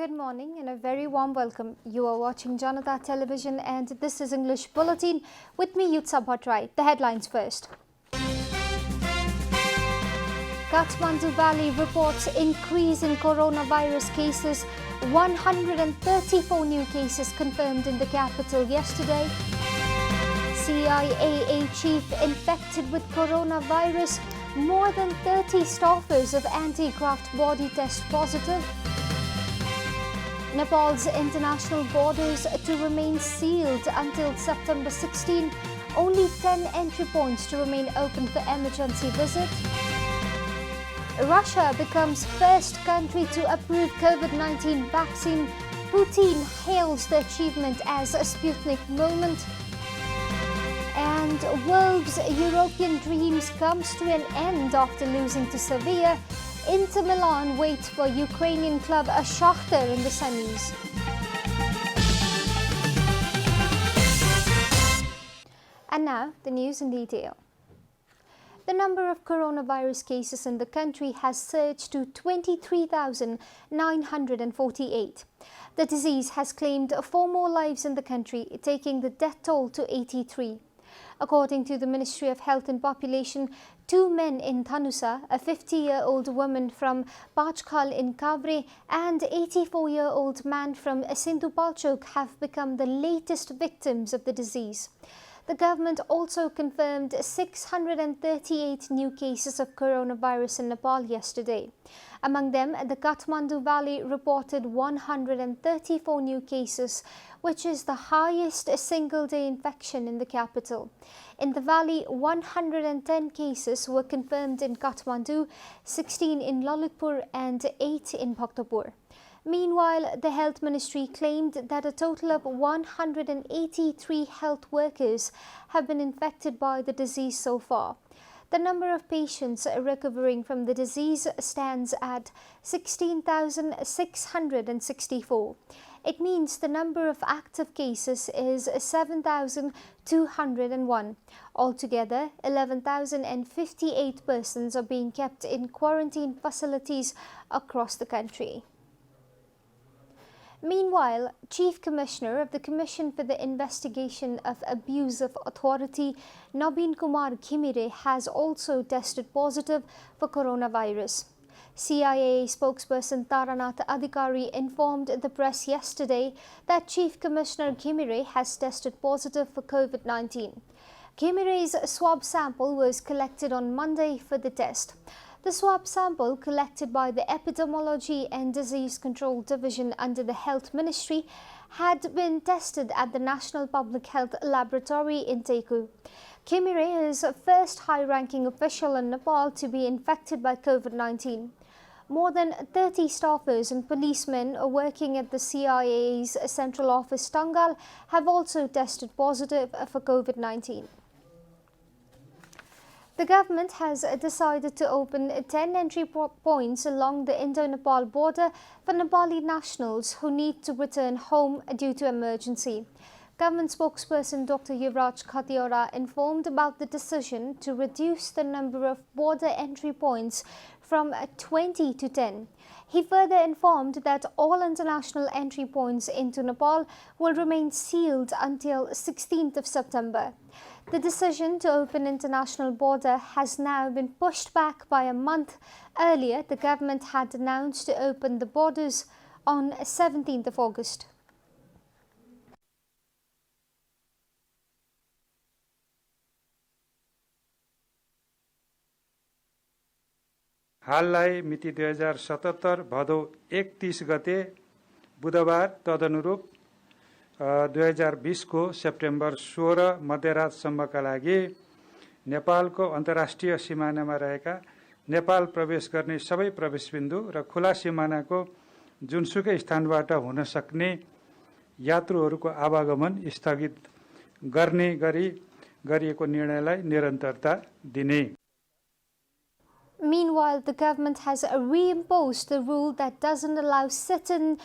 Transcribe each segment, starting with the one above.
Good morning and a very warm welcome. You are watching Janata Television and this is English Bulletin with me Yutsa Bhattrai. The headlines first. Kathmandu Valley reports increase in coronavirus cases. 134 new cases confirmed in the capital yesterday. CIAA chief infected with coronavirus. More than 30 staffers of anti-graft body test positive. Nepal's international borders to remain sealed until September 16. Only 10 entry points to remain open for emergency visit. Russia becomes first country to approve COVID-19 vaccine. Putin hails the achievement as a Sputnik moment. And Wolves' European dreams comes to an end after losing to Sevilla. Inter Milan waits for Ukrainian club Shakhtar in the semis. And now, the news in detail. The number of coronavirus cases in the country has surged to 23,948. The disease has claimed 4 more lives in the country, taking the death toll to 83. According to the Ministry of Health and Population, 2 men in Thanusa, a 50-year-old woman from Pachkal in Kavre and 84-year-old man from Sindhupalchok have become the latest victims of the disease. The government also confirmed 638 new cases of coronavirus in Nepal yesterday. Among them, the Kathmandu Valley reported 134 new cases, which is the highest single-day infection in the capital. In the valley, 110 cases were confirmed in Kathmandu, 16 in Lalitpur and 8 in Bhaktapur. Meanwhile, the Health Ministry claimed that a total of 183 health workers have been infected by the disease so far. The number of patients recovering from the disease stands at 16,664. It means the number of active cases is 7,201. Altogether, 11,058 persons are being kept in quarantine facilities across the country. Meanwhile, Chief Commissioner of the Commission for the Investigation of Abuse of Authority, Nabin Kumar Khimire, has also tested positive for coronavirus. CIA spokesperson Taranatha Adhikari informed the press yesterday that Chief Commissioner Khimire has tested positive for COVID-19. Khimire's swab sample was collected on Monday for the test. The swab sample collected by the Epidemiology and Disease Control Division under the Health Ministry had been tested at the National Public Health Laboratory in Teku. Khimire is the first high-ranking official in Nepal to be infected by COVID-19. More than 30 staffers and policemen working at the CIA's central office Tangal have also tested positive for COVID-19. The government has decided to open 10 entry points along the Indo-Nepal border for Nepali nationals who need to return home due to emergency. Government spokesperson Dr. Yuvraj Khatiora informed about the decision to reduce the number of border entry points from 20 to 10. He further informed that all international entry points into Nepal will remain sealed until 16th of September. The decision to open international border has now been pushed back by a month. Earlier, the government had announced to open the borders on 17th of August. हाललाई मिति 2077 भदौ 31 गते बुधबार तदनुरूप 2020 को September 16 मध्यरातसम्मका लागि नेपालको अन्तर्राष्ट्रिय सीमानामा रहेका नेपाल प्रवेश गर्ने सबै प्रवेशबिन्दु र खुला सीमानाको जुनसुकै स्थानबाट हुन सक्ने यात्रुहरूको आवागमन स्थगित गर्ने गरी गरिएको निर्णयलाई निरन्तरता दिने. Meanwhile, the government has reimposed the rule that doesn't allow sit-in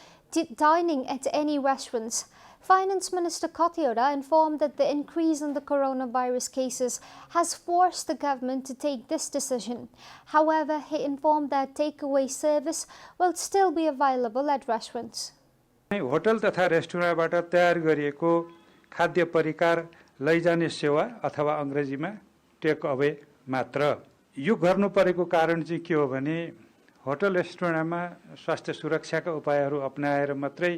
dining at any restaurants. Finance Minister Kothiora informed that the increase in the coronavirus cases has forced the government to take this decision. However, he informed that takeaway service will still be available at restaurants. Hotel तथा रेस्टुरेन्टबाट तयार गरिएको खाद्य परिकार लैजाने सेवा अथवा अंग्रेजीमा take away मात्र। यो गर्नु परेको कारण चाहिँ के हो भने होटल रेस्टुरेन्टमा स्वास्थ्य सुरक्षाका उपायहरू अपनाएर मात्रै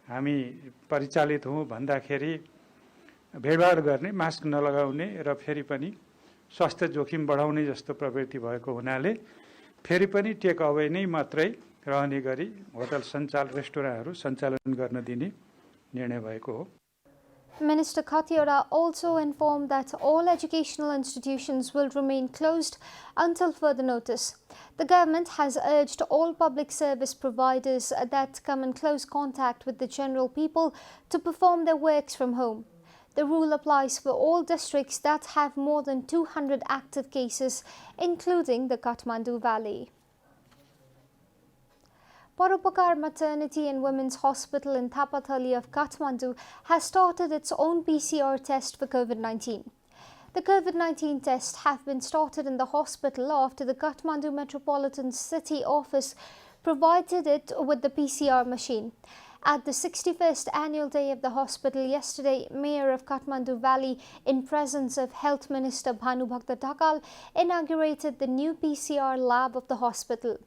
हामी परिचालित हौं भन्दाखेरि भेडभाड गर्ने, मास्क नलगाउने र फेरि पनि स्वास्थ्य जोखिम बढाउने जस्तो प्रवृत्ति भएको हुनाले फेरि पनि टेक अवे नै मात्रै रहने गरी होटल रेस्टुरेन्टहरू सञ्चालन गर्न दिने निर्णय भएको हो। Minister Kothiora also informed that all educational institutions will remain closed until further notice. The government has urged all public service providers that come in close contact with the general people to perform their works from home. The rule applies for all districts that have more than 200 active cases, including the Kathmandu Valley. Paropakar Maternity and Women's Hospital in Thapatali of Kathmandu has started its own PCR test for COVID-19. The COVID-19 tests have been started in the hospital after the Kathmandu Metropolitan City Office provided it with the PCR machine. At the 61st annual day of the hospital yesterday, Mayor of Kathmandu Valley, in presence of Health Minister Bhanubhakta Dhakal, inaugurated the new PCR lab of the hospital.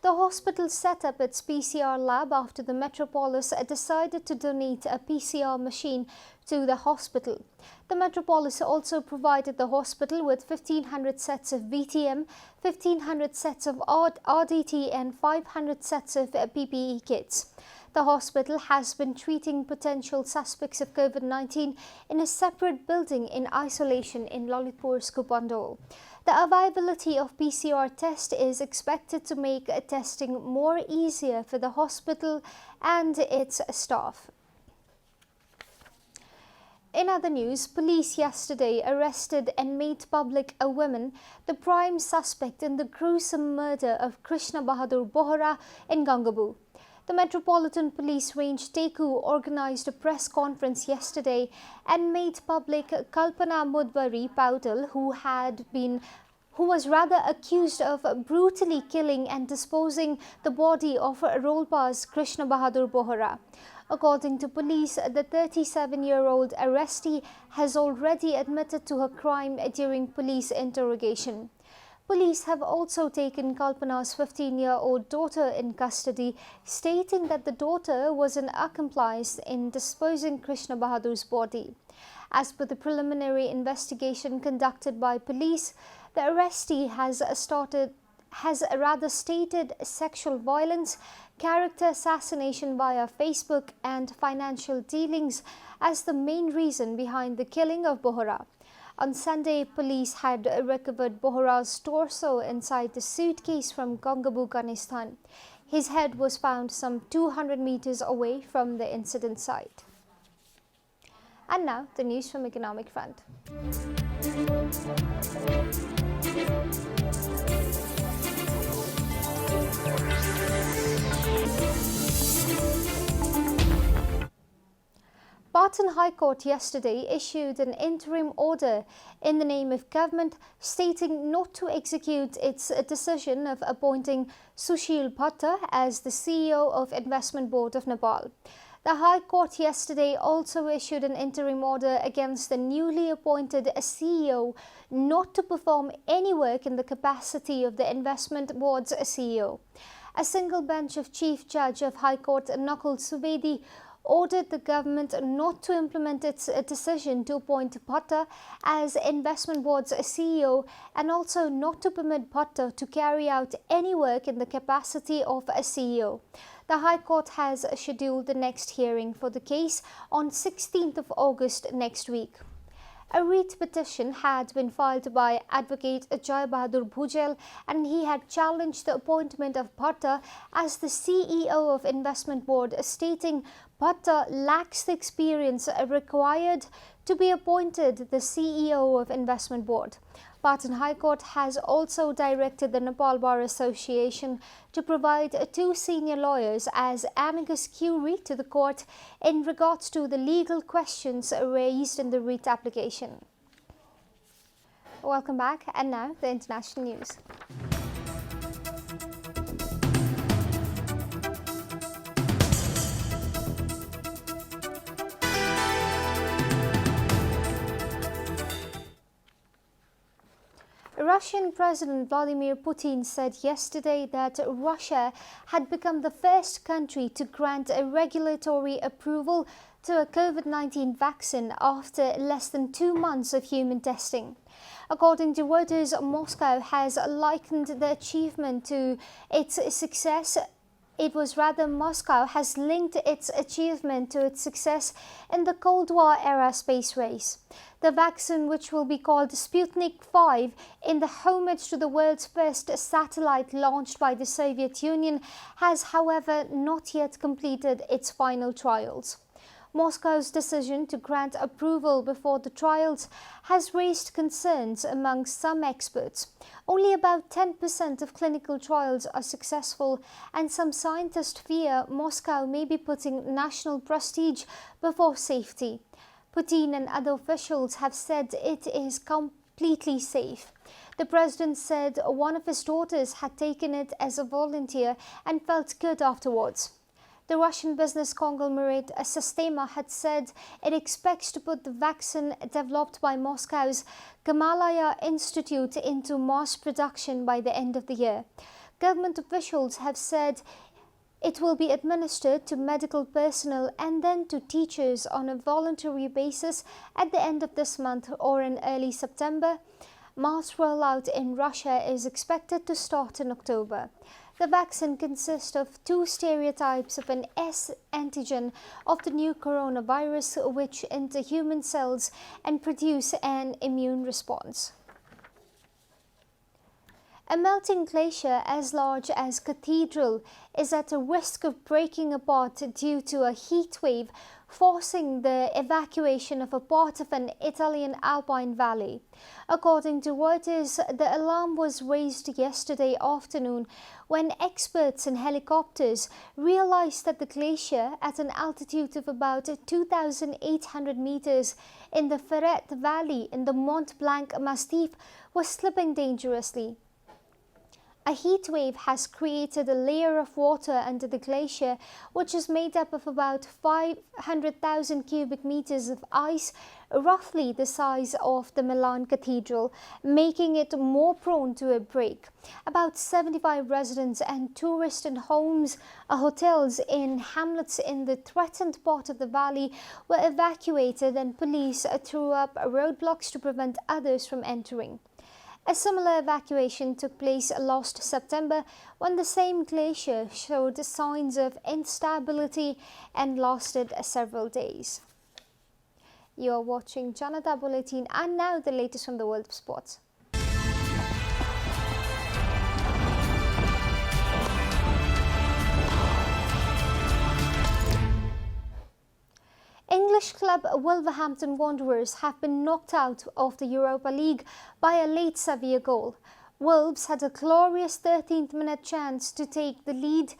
The hospital set up its PCR lab after the Metropolis decided to donate a PCR machine to the hospital. The Metropolis also provided the hospital with 1,500 sets of VTM, 1,500 sets of RDT and 500 sets of PPE kits. The hospital has been treating potential suspects of COVID-19 in a separate building in isolation in Lalitpur, Skupandol. The availability of PCR test is expected to make testing more easier for the hospital and its staff. In other news, police yesterday arrested and made public a woman, the prime suspect in the gruesome murder of Krishna Bahadur Bohra in Gangabu. The Metropolitan Police Range Teku organized a press conference yesterday and made public Kalpana Mudbari Paudal, who was rather accused of brutally killing and disposing the body of Rolpa's Krishna Bahadur Bohra. According to police, the 37-year-old arrestee has already admitted to her crime during police interrogation. Police have also taken Kalpana's 15-year-old daughter in custody, stating that the daughter was an accomplice in disposing Krishna Bahadur's body. As per the preliminary investigation conducted by police, the arrestee has stated sexual violence, character assassination via Facebook and financial dealings as the main reason behind the killing of Bohra. On Sunday, police had recovered Bohra's torso inside the suitcase from Gangabu, Afghanistan. His head was found some 200 meters away from the incident site. And now, the news from Economic Front. Patan High Court yesterday issued an interim order in the name of government stating not to execute its decision of appointing Sushil Bhatta as the CEO of Investment Board of Nepal. The High Court yesterday also issued an interim order against the newly appointed CEO not to perform any work in the capacity of the Investment Board's CEO. A single bench of Chief Judge of High Court Nakul Subedi ordered the government not to implement its decision to appoint Bhatta as Investment Board's CEO and also not to permit Bhatta to carry out any work in the capacity of a CEO. The High Court has scheduled the next hearing for the case on 16th of August next week. A writ petition had been filed by Advocate Jai Bahadur Bhujel and he had challenged the appointment of Bhatta as the CEO of Investment Board, stating Bhatta lacks the experience required to be appointed the CEO of Investment Board. Patan High Court has also directed the Nepal Bar Association to provide 2 senior lawyers as amicus curiae to the court in regards to the legal questions raised in the writ application. Welcome back, and now the international news. Russian President Vladimir Putin said yesterday that Russia had become the first country to grant a regulatory approval to a COVID-19 vaccine after less than 2 months of human testing. According to Reuters, Moscow has likened the achievement to its success. Moscow has linked its achievement to its success in the Cold War era space race. The vaccine, which will be called Sputnik 5 in the homage to the world's first satellite launched by the Soviet Union, has, however, not yet completed its final trials. Moscow's decision to grant approval before the trials has raised concerns among some experts. Only about 10% of clinical trials are successful, and some scientists fear Moscow may be putting national prestige before safety. Putin and other officials have said it is completely safe. The president said one of his daughters had taken it as a volunteer and felt good afterwards. The Russian business conglomerate Sistema had said it expects to put the vaccine developed by Moscow's Gamaleya Institute into mass production by the end of the year. Government officials have said it will be administered to medical personnel and then to teachers on a voluntary basis at the end of this month or in early September. Mass rollout in Russia is expected to start in October. The vaccine consists of 2 stereotypes of an S antigen of the new coronavirus, which enter human cells and produce an immune response. A melting glacier as large as Cathedral is at a risk of breaking apart due to a heat wave, forcing the evacuation of a part of an Italian alpine valley. According to Reuters, the alarm was raised yesterday afternoon when experts in helicopters realized that the glacier, at an altitude of about 2,800 meters in the Ferret Valley in the Mont Blanc Massif, was slipping dangerously. A heat wave has created a layer of water under the glacier, which is made up of about 500,000 cubic meters of ice, roughly the size of the Milan Cathedral, making it more prone to a break. About 75 residents and tourists in homes or hotels in hamlets in the threatened part of the valley were evacuated, and police threw up roadblocks to prevent others from entering. A similar evacuation took place last September when the same glacier showed signs of instability and lasted several days. You are watching Janata Bulletin, and now the latest from the world of sports. English club Wolverhampton Wanderers have been knocked out of the Europa League by a late Sevilla goal. Wolves had a glorious 13th minute chance to take the lead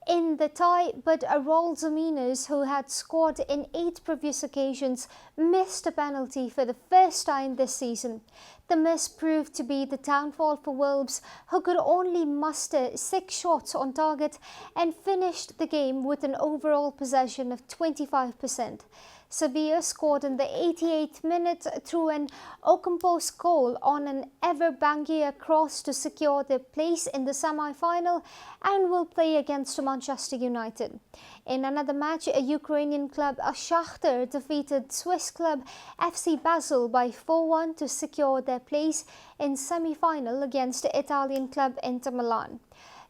in the tie, but Raul Jimenez, who had scored in 8 previous occasions, missed a penalty for the first time this season. The miss proved to be the downfall for Wolves, who could only muster 6 shots on target and finished the game with an overall possession of 25%. Sevilla scored in the 88th minute through an Ocampos goal on an Ever Bangia cross to secure their place in the semi-final and will play against Manchester United. In another match, a Ukrainian club, Shakhtar, defeated Swiss club FC Basel by 4-1 to secure their place in semi-final against Italian club Inter Milan.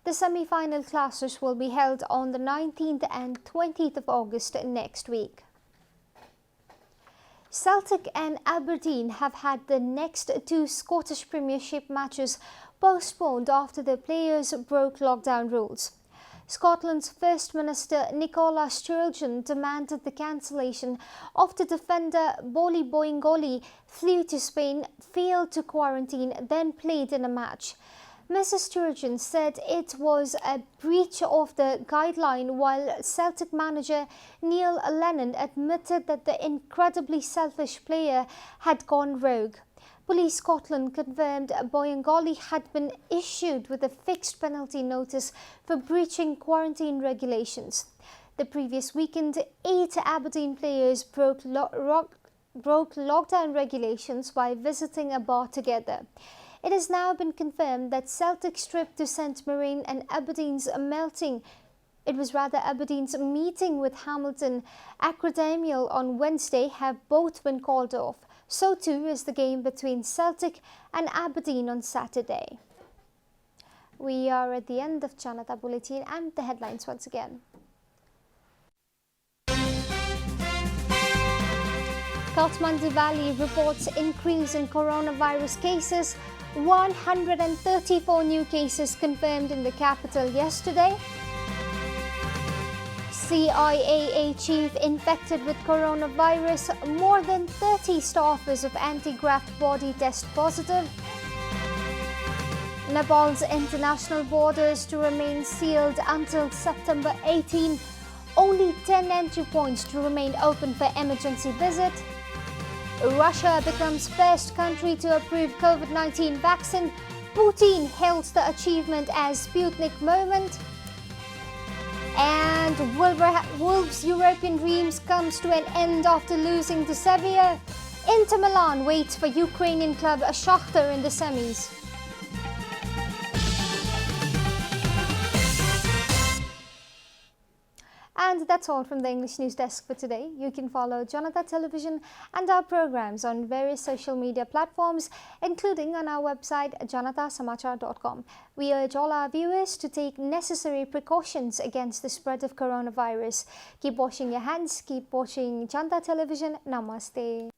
The semi-final clashes will be held on the 19th and 20th of August next week. Celtic and Aberdeen have had the next 2 Scottish Premiership matches postponed after the players broke lockdown rules. Scotland's First Minister Nicola Sturgeon demanded the cancellation after defender Boli Boingoli flew to Spain, failed to quarantine, then played in a match. Mrs. Sturgeon said it was a breach of the guideline, while Celtic manager Neil Lennon admitted that the incredibly selfish player had gone rogue. Police Scotland confirmed Boingoli had been issued with a fixed penalty notice for breaching quarantine regulations. The previous weekend, 8 Aberdeen players broke lockdown regulations by visiting a bar together. It has now been confirmed that Celtic's trip to St Mirren and Aberdeen's meeting with Hamilton Academical on Wednesday have both been called off. So too is the game between Celtic and Aberdeen on Saturday. We are at the end of Janata Bulletin, and the headlines once again. Kathmandu Valley reports increase in coronavirus cases. 134 new cases confirmed in the capital yesterday. CIAA chief infected with coronavirus. More than 30 staffers of anti-graft body test positive. Nepal's international borders to remain sealed until September 18. Only 10 entry points to remain open for emergency visit. Russia becomes first country to approve COVID-19 vaccine. Putin hails the achievement as Sputnik moment. And Wolves' European dreams comes to an end after losing to Sevilla. Inter Milan waits for Ukrainian club Shakhtar in the semis. And that's all from the English News Desk for today. You can follow Janata Television and our programs on various social media platforms, including on our website janatasamachar.com. We urge all our viewers to take necessary precautions against the spread of coronavirus. Keep washing your hands, keep watching Janata Television. Namaste.